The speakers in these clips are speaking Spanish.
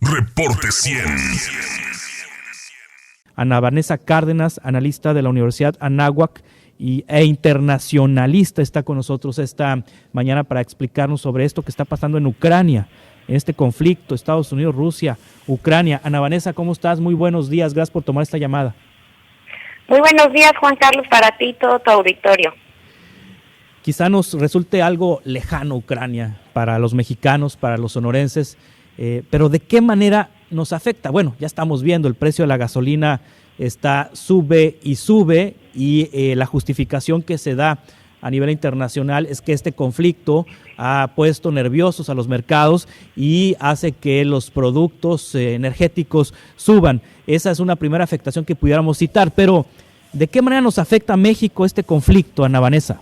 Reporte 100. Ana Vanessa Cárdenas, analista de la Universidad Anáhuac e internacionalista, está con nosotros esta mañana para explicarnos sobre esto que está pasando en Ucrania, en este conflicto, Estados Unidos, Rusia, Ucrania. Ana Vanessa, ¿cómo estás? Muy buenos días, gracias por tomar esta llamada. Muy buenos días, Juan Carlos, para ti y todo tu auditorio. Quizá nos resulte algo lejano Ucrania para los mexicanos, para los sonorenses, pero ¿de qué manera nos afecta? Bueno, ya estamos viendo, el precio de la gasolina sube y la justificación que se da a nivel internacional es que este conflicto ha puesto nerviosos a los mercados y hace que los productos energéticos suban. Esa es una primera afectación que pudiéramos citar, pero ¿de qué manera nos afecta a México este conflicto, Ana Vanessa?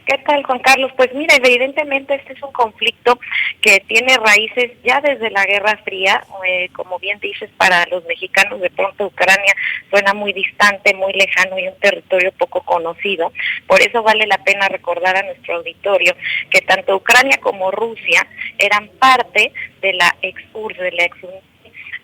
¿Qué tal, Juan Carlos? Pues mira, evidentemente este es un conflicto que tiene raíces ya desde la Guerra Fría. Como bien dices, para los mexicanos de pronto Ucrania suena muy distante, muy lejano y un territorio poco conocido. Por eso vale la pena recordar a nuestro auditorio que tanto Ucrania como Rusia eran parte de la ex-URSS, de la ex-Unión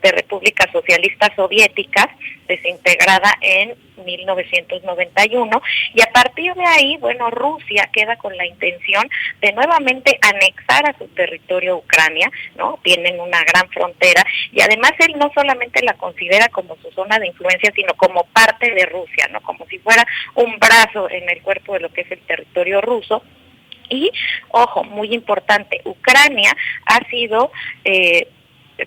de Repúblicas Socialistas Soviéticas, desintegrada en 1991, y a partir de ahí, bueno, Rusia queda con la intención de nuevamente anexar a su territorio Ucrania, ¿no? Tienen una gran frontera, y además él no solamente la considera como su zona de influencia, sino como parte de Rusia, ¿no? Como si fuera un brazo en el cuerpo de lo que es el territorio ruso. Y, ojo, muy importante, Ucrania ha sido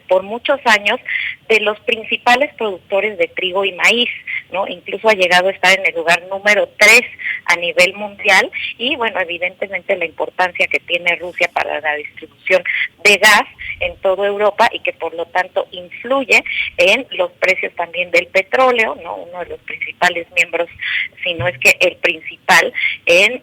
por muchos años de los principales productores de trigo y maíz, ¿no? Incluso ha llegado a estar en el lugar número 3 a nivel mundial, y bueno, evidentemente la importancia que tiene Rusia para la distribución de gas en toda Europa y que por lo tanto influye en los precios también del petróleo, ¿no? Uno de los principales miembros, si no es que el principal en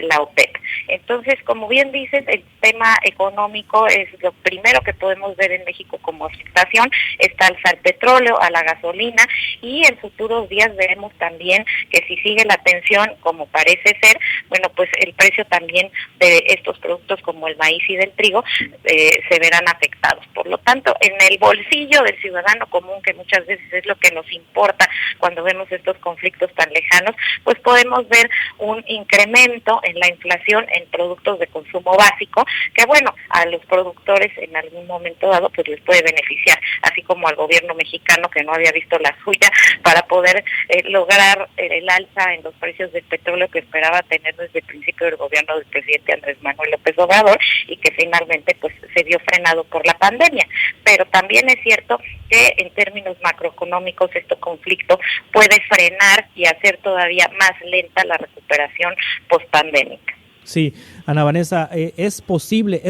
la OPEP. Entonces, como bien dices, el tema económico es lo primero que podemos ver en México como afectación. Está alza al petróleo, a la gasolina, y en futuros días veremos también que si sigue la tensión como parece ser, bueno, pues el precio también de estos productos como el maíz y del trigo se verán afectados. Por lo tanto, en el bolsillo del ciudadano común, que muchas veces es lo que nos importa cuando vemos estos conflictos tan lejanos, pues podemos ver un incremento en la inflación en productos de consumo básico, que bueno, a los productores en algún momento dado pues les puede beneficiar, así como al gobierno mexicano, que no había visto la suya para poder lograr el alza en los precios del petróleo que esperaba tener desde el principio del gobierno del presidente Andrés Manuel López Obrador, y que finalmente pues se vio frenado por la pandemia. Pero también es cierto que en términos macroeconómicos este conflicto puede frenar y hacer todavía más lenta la recuperación pospandémica. Sí, Ana Vanessa, es posible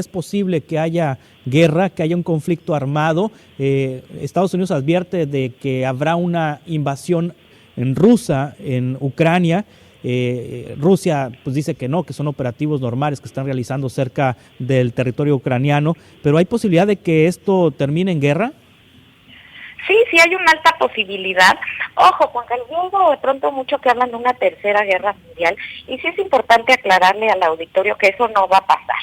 que haya guerra, que haya un conflicto armado. Estados Unidos advierte de que habrá una invasión rusa en Ucrania. Rusia pues dice que no, que son operativos normales que están realizando cerca del territorio ucraniano, pero ¿hay posibilidad de que esto termine en guerra? Sí hay una alta posibilidad. Ojo, Juan Carlos, yo de pronto mucho que hablan de una tercera guerra mundial, y sí es importante aclararle al auditorio que eso no va a pasar.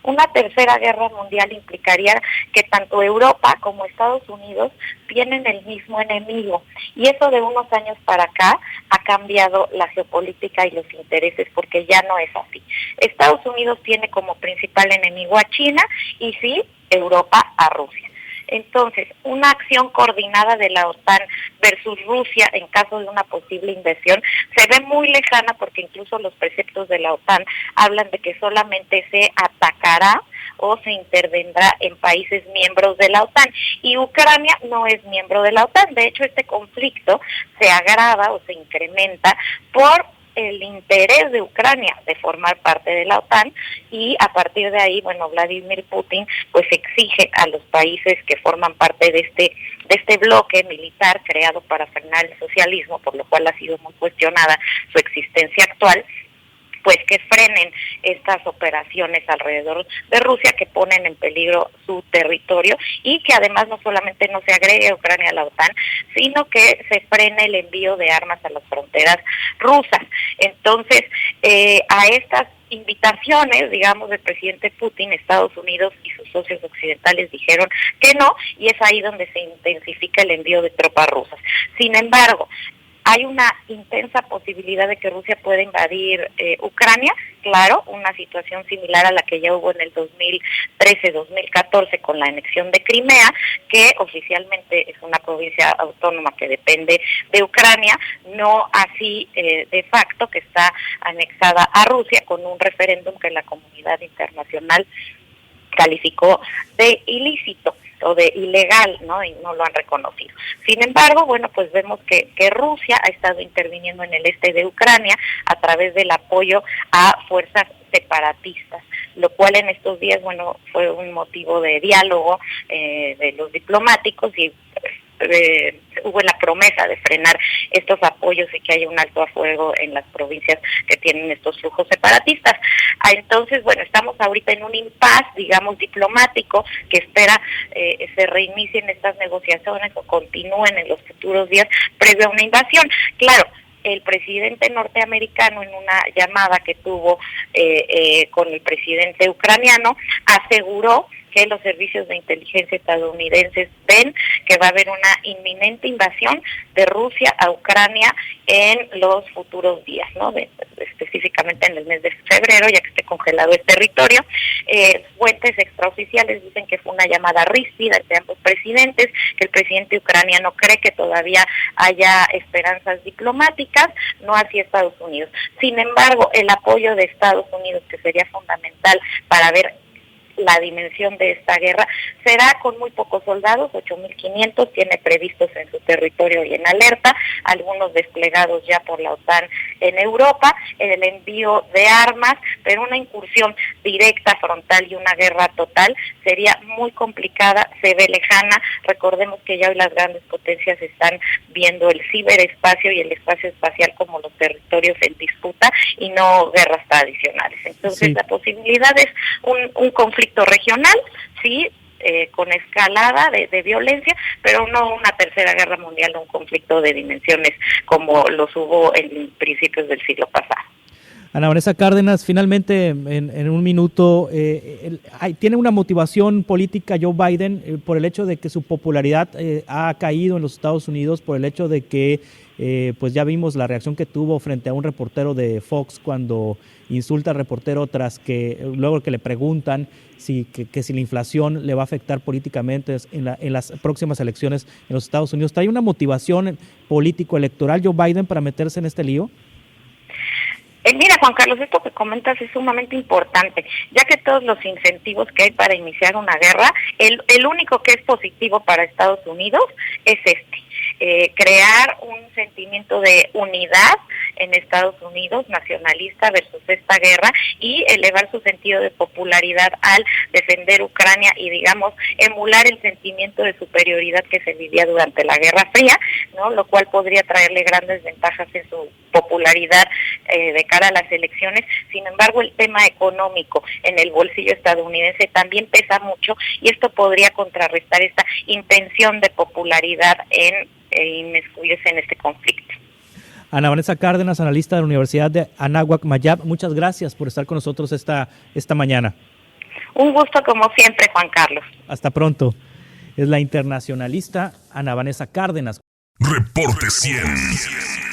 Una tercera guerra mundial implicaría que tanto Europa como Estados Unidos tienen el mismo enemigo, y eso de unos años para acá ha cambiado la geopolítica y los intereses, porque ya no es así. Estados Unidos tiene como principal enemigo a China y sí, Europa a Rusia. Entonces, una acción coordinada de la OTAN versus Rusia en caso de una posible invasión se ve muy lejana, porque incluso los preceptos de la OTAN hablan de que solamente se atacará o se intervendrá en países miembros de la OTAN, y Ucrania no es miembro de la OTAN. De hecho, este conflicto se agrava o se incrementa por el interés de Ucrania de formar parte de la OTAN, y a partir de ahí, bueno, Vladimir Putin pues exige a los países que forman parte de este bloque militar creado para frenar el socialismo, por lo cual ha sido muy cuestionada su existencia actual, pues que frenen estas operaciones alrededor de Rusia que ponen en peligro su territorio, y que además no solamente no se agregue a Ucrania a la OTAN, sino que se frene el envío de armas a las fronteras rusas. Entonces, a estas invitaciones, digamos, del presidente Putin, Estados Unidos y sus socios occidentales dijeron que no, y es ahí donde se intensifica el envío de tropas rusas. Sin embargo, hay una intensa posibilidad de que Rusia pueda invadir Ucrania, claro, una situación similar a la que ya hubo en el 2013-2014 con la anexión de Crimea, que oficialmente es una provincia autónoma que depende de Ucrania, no así de facto, que está anexada a Rusia con un referéndum que la comunidad internacional calificó de ilícito o de ilegal, ¿no? Y no lo han reconocido. Sin embargo, bueno, pues vemos que Rusia ha estado interviniendo en el este de Ucrania a través del apoyo a fuerzas separatistas, lo cual en estos días, bueno, fue un motivo de diálogo de los diplomáticos y hubo la promesa de frenar estos apoyos y que haya un alto a fuego en las provincias que tienen estos flujos separatistas. Entonces, bueno, estamos ahorita en un impasse, digamos, diplomático, que espera se reinicien estas negociaciones o continúen en los futuros días previo a una invasión. Claro, el presidente norteamericano, en una llamada que tuvo con el presidente ucraniano, aseguró que los servicios de inteligencia estadounidenses ven que va a haber una inminente invasión de Rusia a Ucrania en los futuros días, ¿no? Específicamente en el mes de febrero, ya que esté congelado el territorio. Fuentes extraoficiales dicen que fue una llamada ríspida entre ambos presidentes, que el presidente ucraniano cree que todavía haya esperanzas diplomáticas, no hacia Estados Unidos. Sin embargo, el apoyo de Estados Unidos, que sería fundamental para ver la dimensión de esta guerra, será con muy pocos soldados, 8.500 tiene previstos en su territorio y en alerta, algunos desplegados ya por la OTAN en Europa, el envío de armas, pero una incursión directa, frontal y una guerra total sería muy complicada, se ve lejana. Recordemos que ya hoy las grandes potencias están viendo el ciberespacio y el espacio espacial como los territorios en disputa y no guerras tradicionales. Entonces, sí, la posibilidad es un conflicto regional, sí, con escalada de violencia, pero no una tercera guerra mundial o un conflicto de dimensiones como los hubo en principios del siglo pasado. Ana Vanessa Cárdenas, finalmente, en un minuto, ¿tiene una motivación política Joe Biden por el hecho de que su popularidad ha caído en los Estados Unidos, por el hecho de que pues ya vimos la reacción que tuvo frente a un reportero de Fox cuando insulta al reportero tras que luego que le preguntan si la inflación le va a afectar políticamente en las próximas elecciones en los Estados Unidos? ¿Hay una motivación político-electoral Joe Biden para meterse en este lío? Mira, Juan Carlos, esto que comentas es sumamente importante, ya que todos los incentivos que hay para iniciar una guerra, el único que es positivo para Estados Unidos es crear un sentimiento de unidad en Estados Unidos, nacionalista versus esta guerra, y elevar su sentido de popularidad al defender Ucrania y, digamos, emular el sentimiento de superioridad que se vivía durante la Guerra Fría, ¿no? Lo cual podría traerle grandes ventajas en su popularidad de cara a las elecciones. Sin embargo, el tema económico en el bolsillo estadounidense también pesa mucho, y esto podría contrarrestar esta intención de popularidad en inmiscuirse en este conflicto. Ana Vanessa Cárdenas, analista de la Universidad de Anáhuac Mayab, muchas gracias por estar con nosotros esta mañana. Un gusto como siempre, Juan Carlos. Hasta pronto. Es la internacionalista Ana Vanessa Cárdenas. Reporte 100.